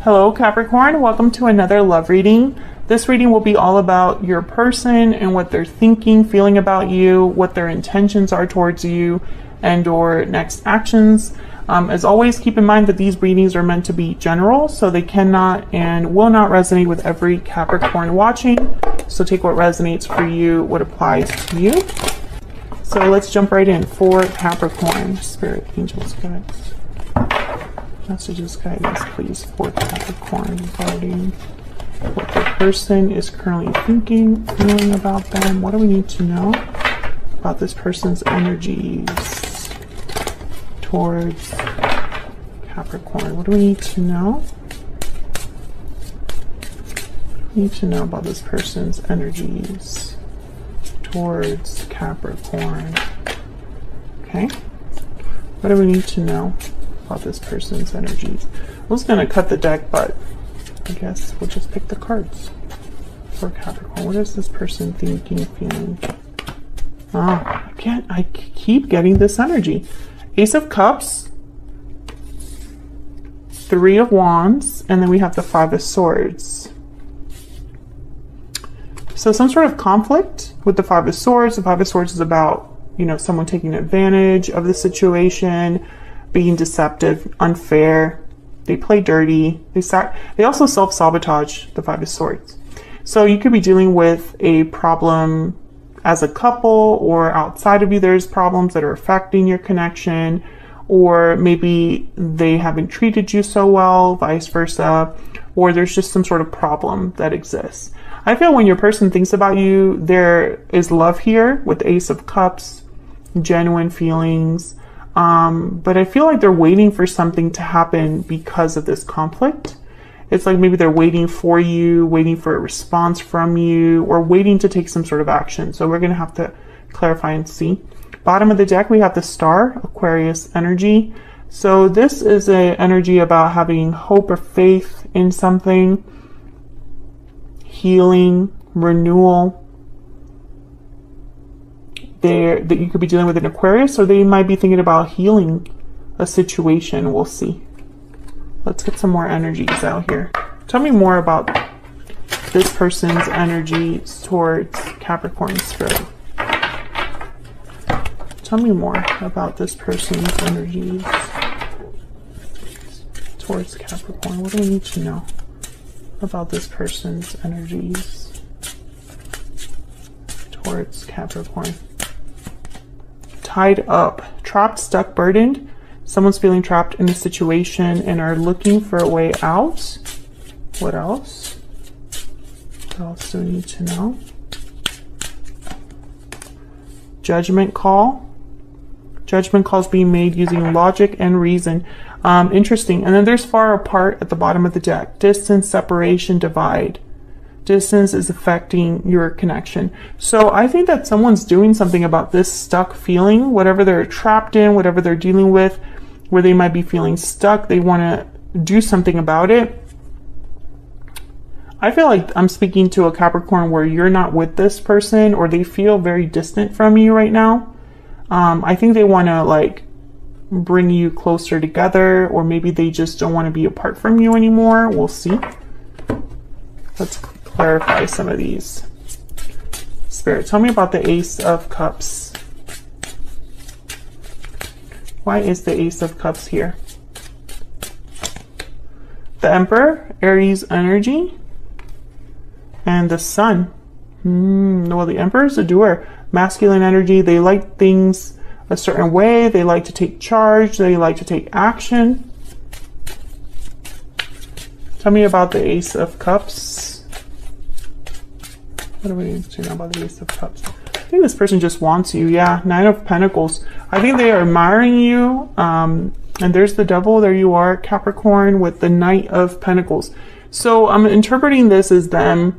Hello Capricorn, welcome to another love reading. This reading will be all about your person and what they're thinking, feeling about you, what their intentions are towards you, and or next actions. As always, keep in mind that these readings are meant to be general, so they cannot and will not resonate with every Capricorn watching. So take what resonates for you, what applies to you. So let's jump right in for Capricorn. Spirit, angels, guides. Messages, guidance, please, for Capricorn regarding what the person is currently thinking, feeling about them. What do we need to know about this person's energies towards Capricorn? What do we need to know? We need to know about this person's energies towards Capricorn. Okay. What do we need to know about this person's energies? I was going to cut the deck, but I guess we'll just pick the cards for Capricorn. What is this person thinking, feeling? I keep getting this energy. Ace of Cups, Three of Wands, and then we have the Five of Swords. So some sort of conflict with the Five of Swords. The Five of Swords is about, someone taking advantage of the situation, being deceptive, unfair. They play dirty. They also self-sabotage, the Five of Swords. So you could be dealing with a problem as a couple, or outside of you there's problems that are affecting your connection, or maybe they haven't treated you so well, vice versa, or there's just some sort of problem that exists. I feel when your person thinks about you, there is love here with the Ace of Cups, genuine feelings. But I feel like they're waiting for something to happen because of this conflict. It's like maybe they're waiting for you, waiting for a response from you, or waiting to take some sort of action. So we're going to have to clarify and see. Bottom of the deck, we have the Star, Aquarius energy. So this is an energy about having hope or faith in something, healing, renewal. That you could be dealing with an Aquarius, or they might be thinking about healing a situation. We'll see. Let's get some more energies out here. Tell me more about this person's energies towards Capricorn spirit. Tell me more about this person's energies towards Capricorn. What do we need to know about this person's energies towards Capricorn? Tied up, trapped, stuck, burdened. Someone's feeling trapped in a situation and are looking for a way out. What else? What else do we need to know? Judgment call. Judgment calls being made using logic and reason. Interesting. And then there's far apart at the bottom of the deck. Distance, separation, divide. Distance is affecting your connection. So I think that someone's doing something about this stuck feeling, whatever they're trapped in, whatever they're dealing with, where they might be feeling stuck. They want to do something about it. I feel like I'm speaking to a Capricorn where you're not with this person, or they feel very distant from you right now. I think they want to bring you closer together, or maybe they just don't want to be apart from you anymore. We'll see. Let's clarify some of these. Spirit, tell me about the Ace of Cups. Why is the Ace of Cups here? The Emperor, Aries energy, and the Sun. Well, the Emperor is a doer, masculine energy. They like things a certain way. They like to take charge. They like to take action. Tell me about the Ace of Cups. What do we need to know about the Ace of Cups? I think this person just wants you. Yeah, Nine of Pentacles. I think they are admiring you. And there's the Devil. There you are, Capricorn, with the Knight of Pentacles. So I'm interpreting this as them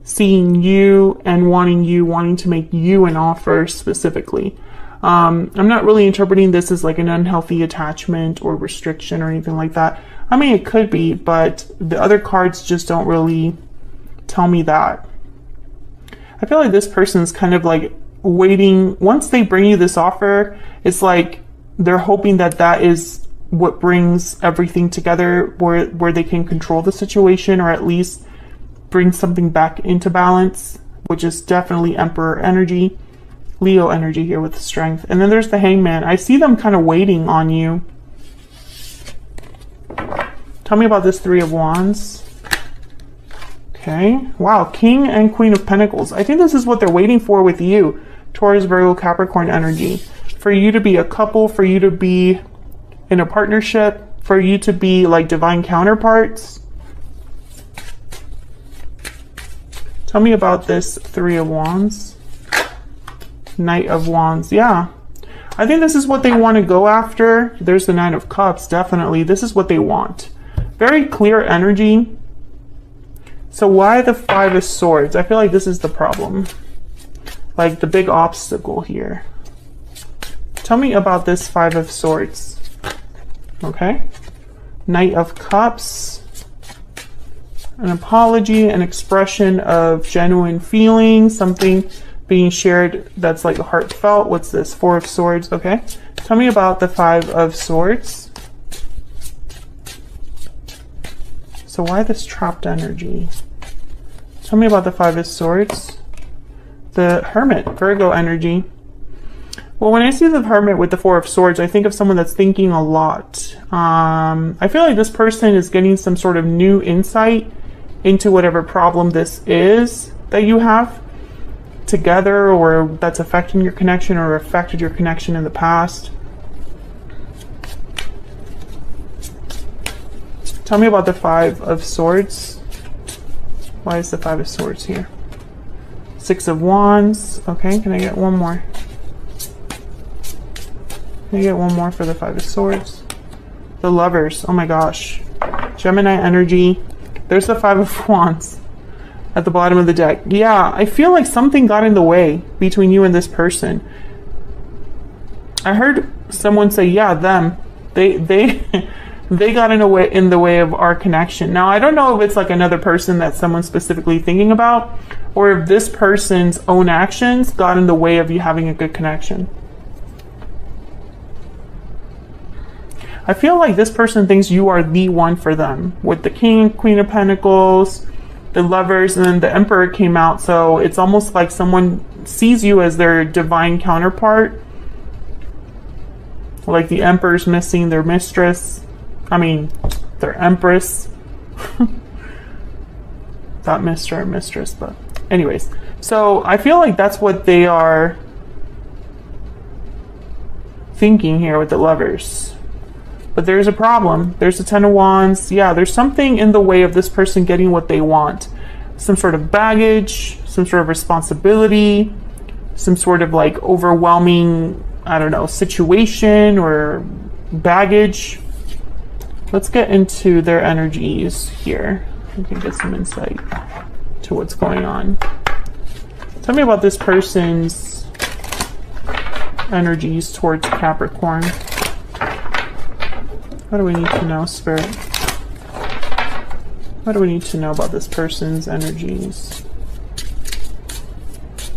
seeing you and wanting to make you an offer specifically. I'm not really interpreting this as like an unhealthy attachment or restriction or anything like that. I mean, it could be, but the other cards just don't really tell me that. I feel like this person's kind of like waiting. Once they bring you this offer, it's like they're hoping that that is what brings everything together, where they can control the situation, or at least bring something back into balance, which is definitely Emperor energy, Leo energy here with strength. And then there's the Hangman. I see them kind of waiting on you. Tell me about this Three of Wands. Okay. Wow. King and Queen of Pentacles. I think this is what they're waiting for with you. Taurus, Virgo, Capricorn energy. For you to be a couple, for you to be in a partnership, for you to be like divine counterparts. Tell me about this Three of Wands. Knight of Wands. Yeah. I think this is what they want to go after. There's the Nine of Cups. Definitely. This is what they want. Very clear energy. So why the Five of Swords? I feel like this is the problem. Like the big obstacle here. Tell me about this Five of Swords. Okay. Knight of Cups. An apology, an expression of genuine feelings, something being shared that's like heartfelt. What's this? Four of Swords. Okay. Tell me about the Five of Swords. So why this trapped energy? Tell me about the Five of Swords. The Hermit, Virgo energy. Well, when I see the Hermit with the Four of Swords, I think of someone that's thinking a lot. I feel like this person is getting some sort of new insight into whatever problem this is that you have together, or that's affecting your connection or affected your connection in the past. Tell me about the Five of Swords. Why is the Five of Swords here? Six of Wands. Okay, can I get one more? Can I get one more for the Five of Swords? The Lovers. Oh my gosh. Gemini energy. There's the Five of Wands at the bottom of the deck. Yeah, I feel like something got in the way between you and this person. I heard someone say, yeah, them. They got in the way of our connection. Now, I don't know if it's like another person that someone's specifically thinking about, or if this person's own actions got in the way of you having a good connection. I feel like this person thinks you are the one for them, with the King and Queen of Pentacles, the Lovers, and then the Emperor came out. So it's almost like someone sees you as their divine counterpart. Like the Emperor's missing their mistress. I mean, their Empress. Not Mr. or Mistress, but anyways. So I feel like that's what they are thinking here with the Lovers. But there's a problem. There's the Ten of Wands. Yeah, there's something in the way of this person getting what they want. Some sort of baggage, some sort of responsibility, some sort of like overwhelming, I don't know, situation or baggage. Let's get into their energies here. We can get some insight to what's going on. Tell me about this person's energies towards Capricorn. What do we need to know, Spirit? What do we need to know about this person's energies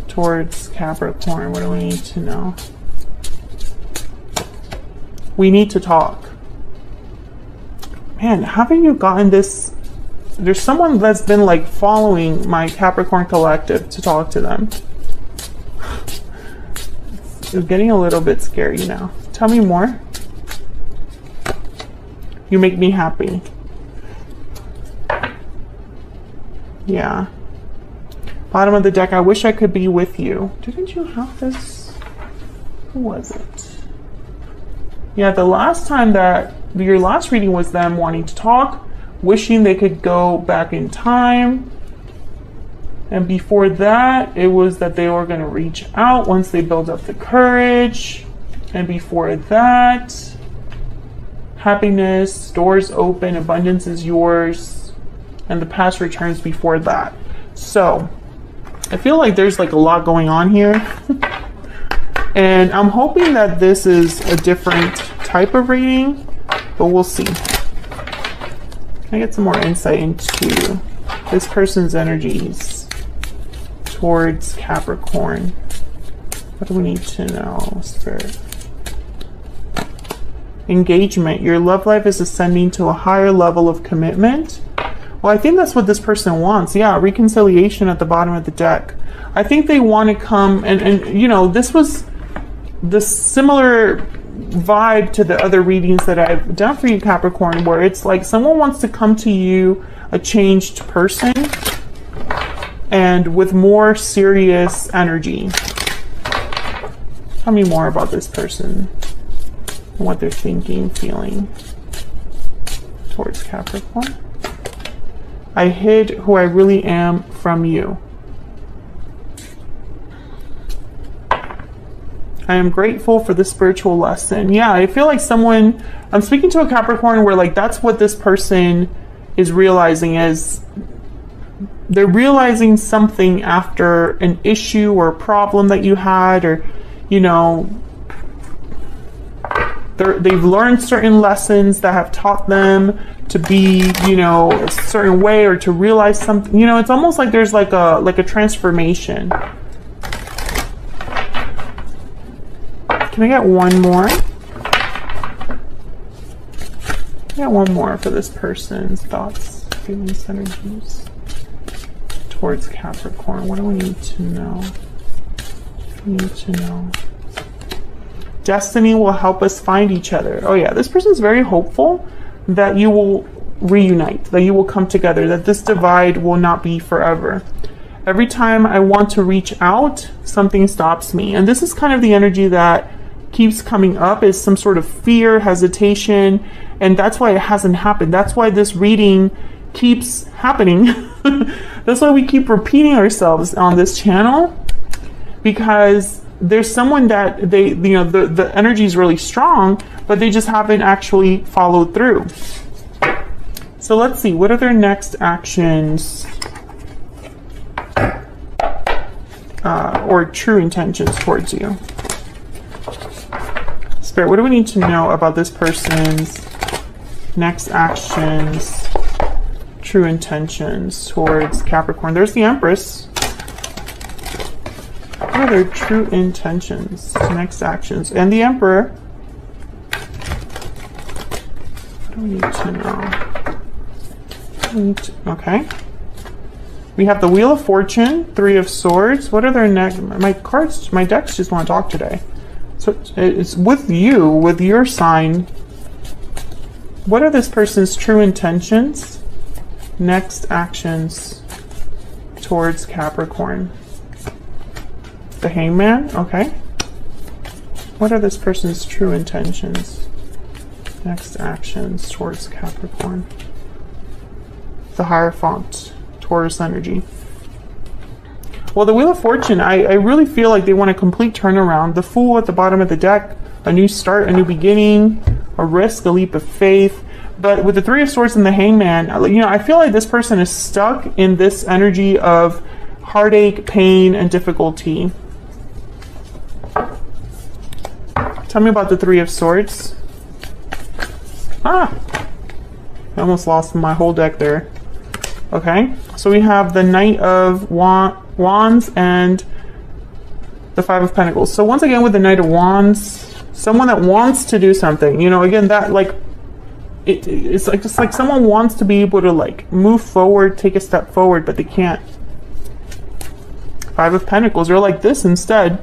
towards Capricorn? What do we need to know? We need to talk. Man, haven't you gotten this? There's someone that's been like following my Capricorn collective to talk to them. It's getting a little bit scary now. Tell me more. You make me happy. Yeah. Bottom of the deck, I wish I could be with you. Didn't you have this? Who was it? Yeah, the last time that your last reading was them wanting to talk, wishing they could go back in time. And before that, it was that they were going to reach out once they build up the courage. And before that, happiness, doors open, abundance is yours, and the past returns before that. So I feel like there's like a lot going on here. And I'm hoping that this is a different type of reading, but we'll see. Can I get some more insight into this person's energies towards Capricorn? What do we need to know, Spirit? engagement. Your love life is ascending to a higher level of commitment. Well, I think that's what this person wants. Yeah, reconciliation at the bottom of the deck. I think they want to come and you know, this was the similar vibe to the other readings that I've done for you, Capricorn, where it's like someone wants to come to you, a changed person, and with more serious energy. Tell me more about this person and what they're thinking, feeling towards Capricorn. I hid who I really am from you. I am grateful for the spiritual lesson. Yeah, I feel like someone, I'm speaking to a Capricorn where like that's what this person is realizing, is they're realizing something after an issue or a problem that you had, or, you know, they've learned certain lessons that have taught them to be, you know, a certain way, or to realize something. You know, it's almost like there's like a transformation. Can I get one more? Yeah, one more for this person's thoughts, feelings, energies towards Capricorn. What do we need to know? We need to know. Destiny will help us find each other. Oh yeah, this person's very hopeful that you will reunite, that you will come together, that this divide will not be forever. Every time I want to reach out, something stops me. And this is kind of the energy that keeps coming up, is some sort of fear, hesitation, and that's why it hasn't happened. That's why this reading keeps happening. That's why we keep repeating ourselves on this channel, because there's someone that they, you know, the energy is really strong, but they just haven't actually followed through. So let's see, what are their next actions or true intentions towards you? Spirit, what do we need to know about this person's next actions, true intentions towards Capricorn? There's the Empress. What are their true intentions, next actions? And the Emperor. What do we need to know? Okay. We have the Wheel of Fortune, Three of Swords. What are their next? My cards, my decks just want to talk today. So it's with you, with your sign. What are this person's true intentions, next actions towards Capricorn? The Hangman, okay. What are this person's true intentions, next actions towards Capricorn? The Hierophant, Taurus energy. Well, the Wheel of Fortune, I really feel like they want a complete turnaround. The Fool at the bottom of the deck, a new start, a new beginning, a risk, a leap of faith. But with the Three of Swords and the Hangman, you know, I feel like this person is stuck in this energy of heartache, pain, and difficulty. Tell me about the Three of Swords. I almost lost my whole deck there. Okay, so we have the Knight of Wands and the Five of Pentacles. So once again, with the Knight of Wands, someone that wants to do something, you know, again, that like, it's like just like someone wants to be able to like move forward, take a step forward, but they can't. Five of Pentacles, they're like this instead.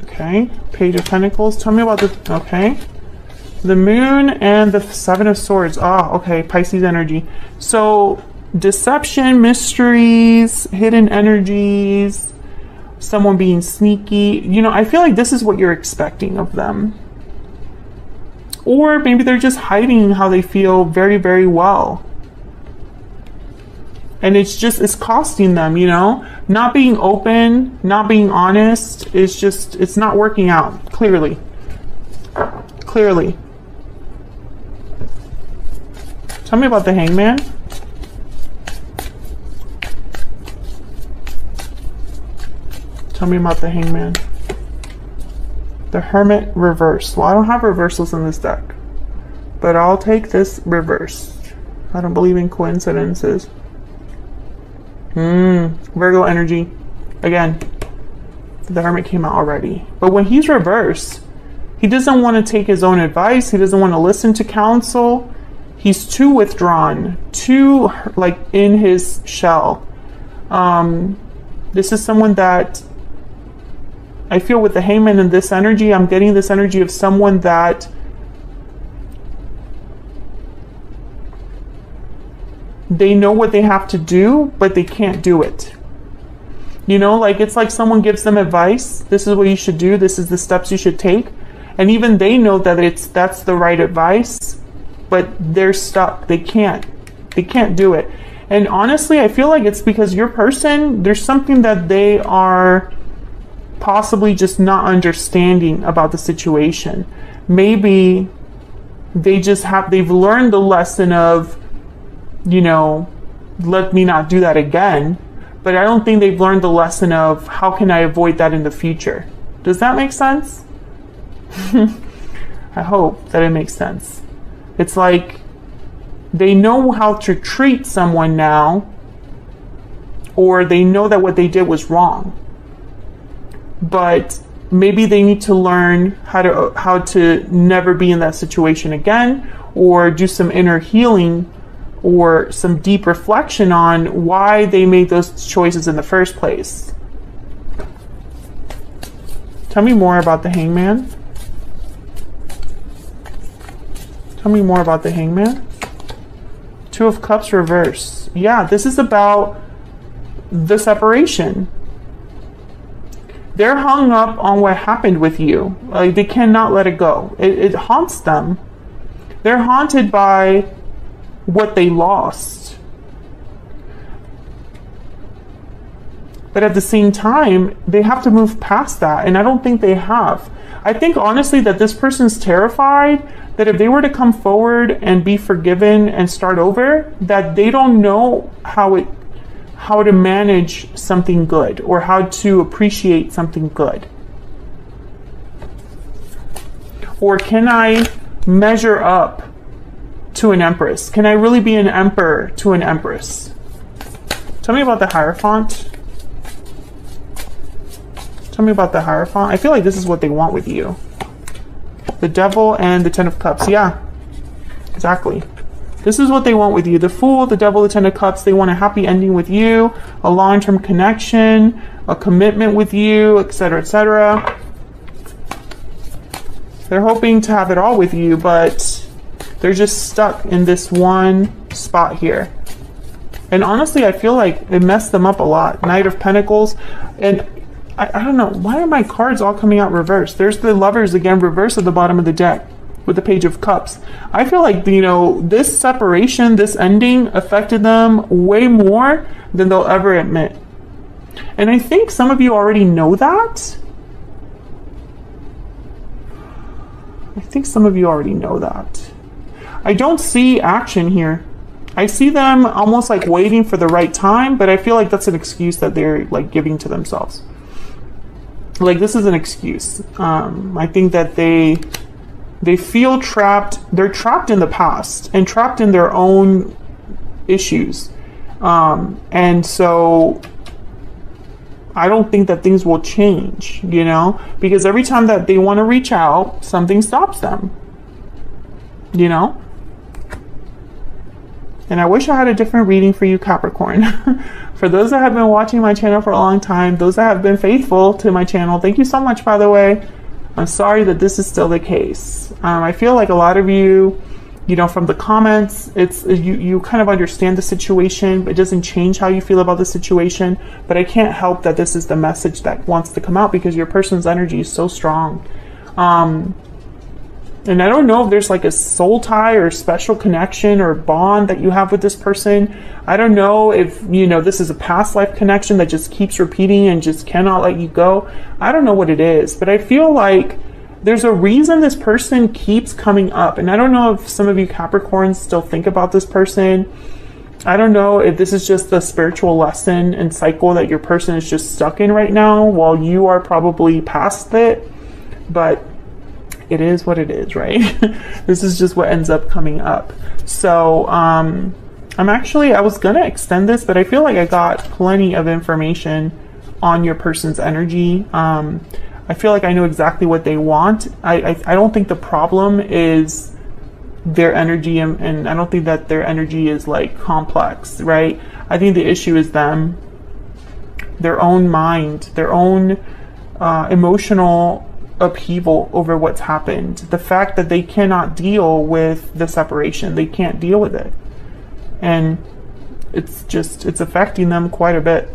Okay, Page of Pentacles. Tell me about the, okay. The Moon and the Seven of Swords. Ah, okay, Pisces energy. So deception, mysteries, hidden energies, someone being sneaky. You know, I feel like this is what you're expecting of them. Or maybe they're just hiding how they feel very, very well. And it's just, it's costing them, you know? Not being open, not being honest, it's just, it's not working out, clearly. Clearly. Tell me about the Hangman. Tell me about the Hangman. The Hermit reversed. Well, I don't have reversals in this deck, but I'll take this reversed. I don't believe in coincidences. Virgo energy. Again, the Hermit came out already. But when he's reversed, He doesn't want to take his own advice. He doesn't want to listen to counsel. He's too withdrawn, too like in his shell. This is someone that I feel with the Hangman in this energy, I'm getting this energy of someone that they know what they have to do, but they can't do it. You know, like it's like someone gives them advice. This is what you should do. This is the steps you should take. And even they know that that's the right advice, but they're stuck. They can't do it. And honestly, I feel like it's because your person, there's something that they are possibly just not understanding about the situation. Maybe they've learned the lesson of, you know, let me not do that again. But I don't think they've learned the lesson of how can I avoid that in the future. Does that make sense? I hope that it makes sense. It's like they know how to treat someone now, or they know that what they did was wrong. But maybe they need to learn how to never be in that situation again, or do some inner healing or some deep reflection on why they made those choices in the first place. Tell me more about the Hangman. Tell me more about the Hangman. Two of Cups reverse. Yeah, this is about the separation. They're hung up on what happened with you. Like, they cannot let it go. It haunts them. They're haunted by what they lost. But at the same time, they have to move past that. And I don't think they have. I think honestly that this person's terrified that if they were to come forward and be forgiven and start over, that they don't know how to manage something good or how to appreciate something good. Or can I measure up to an empress? Can I really be an emperor to an empress? Tell me about the Hierophant. Tell me about the Hierophant. I feel like this is what they want with you. The Devil and the Ten of Cups. Yeah, exactly. This is what they want with you. The Fool, the Devil, the Ten of Cups. They want a happy ending with you, a long-term connection, a commitment with you, etc., etc. They're hoping to have it all with you, but they're just stuck in this one spot here. And honestly, I feel like it messed them up a lot. Knight of Pentacles. And I don't know, why are my cards all coming out reversed? There's the Lovers again, reverse at the bottom of the deck with the Page of Cups. I feel like, you know, this separation, this ending affected them way more than they'll ever admit. And I think some of you already know that. I think some of you already know that. I don't see action here. I see them almost like waiting for the right time, but I feel like that's an excuse that they're like giving to themselves. Like, this is an excuse. I think that they feel trapped. They're trapped in the past and trapped in their own issues. And so I don't think that things will change, you know, because every time that they want to reach out, something stops them, you know. And I wish I had a different reading for you, Capricorn. For those that have been watching my channel for a long time, those that have been faithful to my channel, thank you so much, by the way. I'm sorry that this is still the case. I feel like a lot of you, you know, from the comments, it's you kind of understand the situation, but it doesn't change how you feel about the situation. But I can't help that this is the message that wants to come out because your person's energy is so strong. And I don't know if there's like a soul tie or special connection or bond that you have with this person. I don't know if, you know, this is a past life connection that just keeps repeating and just cannot let you go. I don't know what it is, but I feel like there's a reason this person keeps coming up. And I don't know if some of you Capricorns still think about this person. I don't know if this is just the spiritual lesson and cycle that your person is just stuck in right now while you are probably past it. But it is what it is, right? This is just what ends up coming up. So I was gonna extend this, but I feel like I got plenty of information on your person's energy. I feel like I know exactly what they want. I don't think the problem is their energy, and I don't think that their energy is like complex, right? I think the issue is them, their own mind, their own emotional upheaval over what's happened. The fact that they cannot deal with the separation, they can't deal with it. And it's affecting them quite a bit.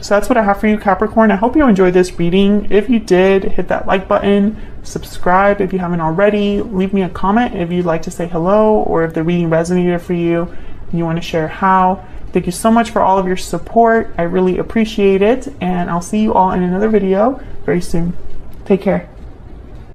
So that's what I have for you, Capricorn. I hope you enjoyed this reading. If you did, hit that like button, subscribe if you haven't already, leave me a comment if you'd like to say hello, or if the reading resonated for you and you want to share how. Thank you so much for all of your support. I really appreciate it, and I'll see you all in another video very soon. Take care.